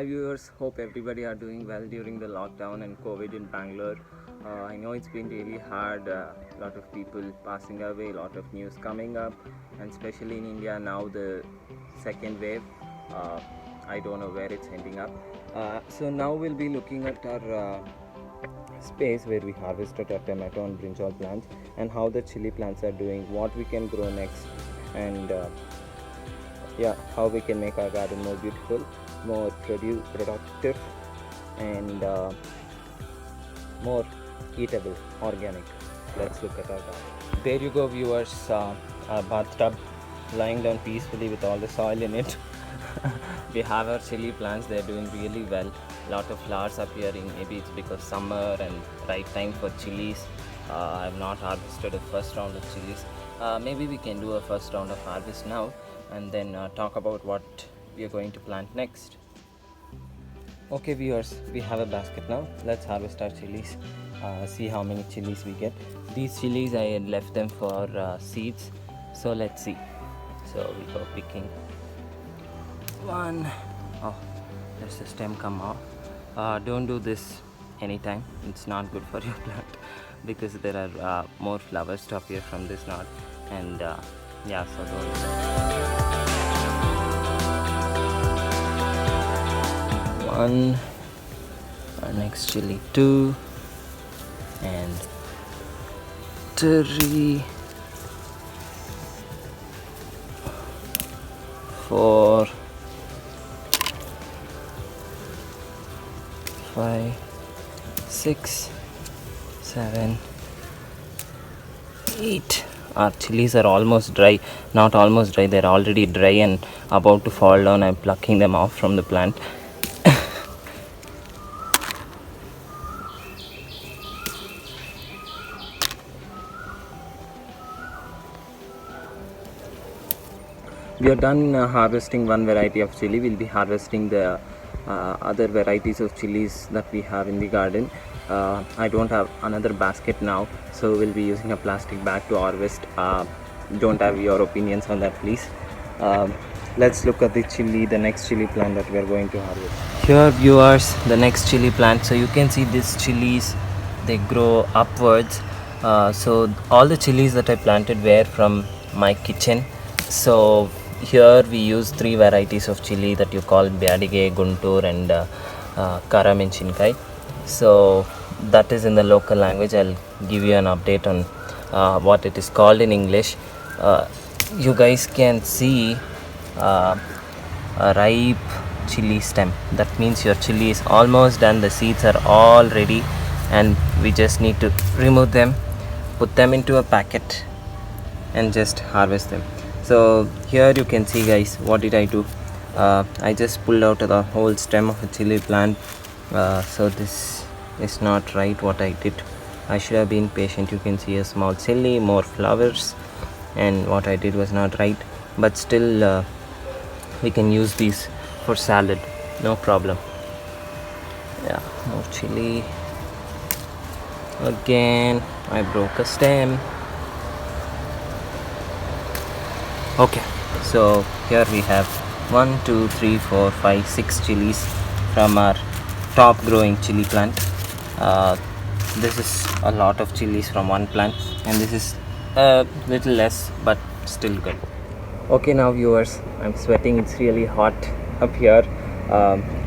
Hi viewers, hope everybody are doing well during the lockdown and COVID in Bangalore. I know it's been really hard, a lot of people passing away, a lot of news coming up, and especially in India now the second wave. Uh, I don't know where it's ending up. So now we'll be looking at our space where we harvested our tomato and brinjal plants and how the chili plants are doing, what we can grow next, and yeah, how we can make our garden more beautiful, more productive, and more eatable, organic. Let's look at our garden. There you go, viewers. Our bathtub lying down peacefully with all the soil in it. We have our chili plants. They're doing really well. Lot of flowers appearing. Maybe it's because summer and right time for chilies. I've not harvested a first round of chilies. Maybe we can do a first round of harvest now and then talk about what we are going to plant next. Okay viewers, we have a basket now. Let's harvest our chilies. See how many chilies we get. These chilies I had left them for seeds, so let's see. So we go picking one. Oh, there's the stem come off. Don't do this anytime. It's not good for your plant because there are more flowers to appear from this knot, and yeah, so don't. One, our next chili, two, and three, four, five, six, seven, eight. Our chilies are almost dry. Not almost dry, they're already dry and about to fall down. I'm plucking them off from the plant. We are done harvesting one variety of chili. We'll be harvesting the other varieties of chilies that we have in the garden. I don't have another basket now, so we'll be using a plastic bag to harvest. Don't have your opinions on that, please. Let's look at the chili, the next chili plant that we are going to harvest. Here viewers, the next chili plant. So you can see these chilies, they grow upwards. So all the chilies that I planted were from my kitchen. So here we use three varieties of chili that you call Byadige, Guntur, and Karamenchinkai. So that is in the local language. I'll give you an update on what it is called in English. You guys can see a ripe chili stem. That means your chili is almost done. The seeds are all ready, and we just need to remove them, put them into a packet, and just harvest them. So here you can see guys, what did I do? I just pulled out the whole stem of a chili plant. So this is not right what I did. I should have been patient. You can see a small chili, more flowers, and what I did was not right, but still we can use these for salad, no problem. Yeah, more chili. Again I broke a stem. Okay, so here we have 1 2 3 4 5 6 chilies from our top growing chili plant. This is a lot of chilies from one plant, and this is a little less but still good. Okay, now viewers, I'm sweating. It's really hot up here.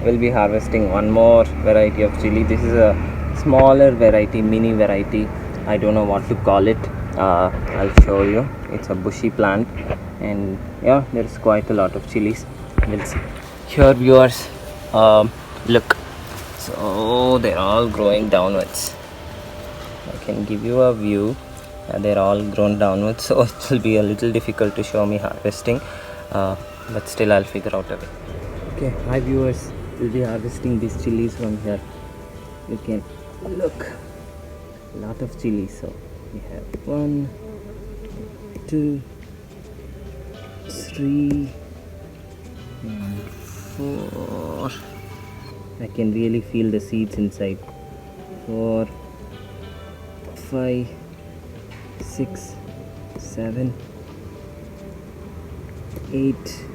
We'll be harvesting one more variety of chili. This is a smaller variety, mini variety. I don't know what to call it. I'll show you. It's a bushy plant, and yeah, there's quite a lot of chilies. We'll see. Here viewers, look, so they're all growing downwards. I can give you a view. They're all grown downwards, so it will be a little difficult to show me harvesting, but still I'll figure out a way. Okay, hi viewers, we'll be harvesting these chilies from here. You can look, a lot of chilies. So we have 1 2 3 and 4. I can really feel the seeds inside. 4 5 6 7 8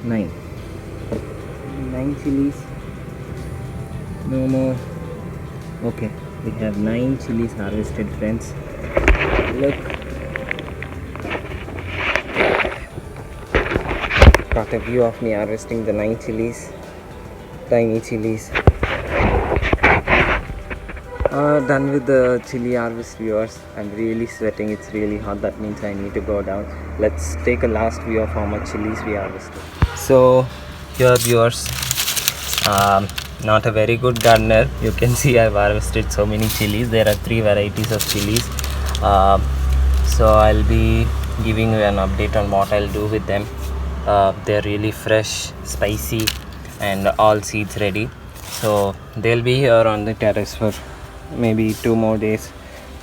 Nine. Nine chilies. No more. Okay, we have 9 chilies harvested, friends. Look. Got a view of me harvesting the 9 chilies. Tiny chilies. Done with the chili harvest, viewers. I'm really sweating. It's really hot. That means I need to go down. Let's take a last view of how much chilies we harvested. So here, viewers, not a very good gardener. You can see I've harvested so many chilies. There are 3 varieties of chilies. So I'll be giving you an update on what I'll do with them. They're really fresh, spicy, and all seeds ready. So they'll be here on the terrace for maybe 2 more days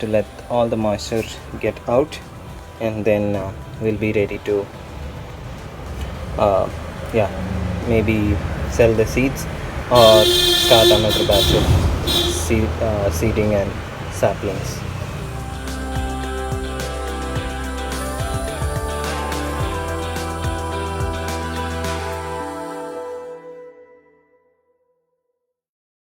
to let all the moisture get out, and then we'll be ready to maybe sell the seeds or start another batch of seeding and saplings.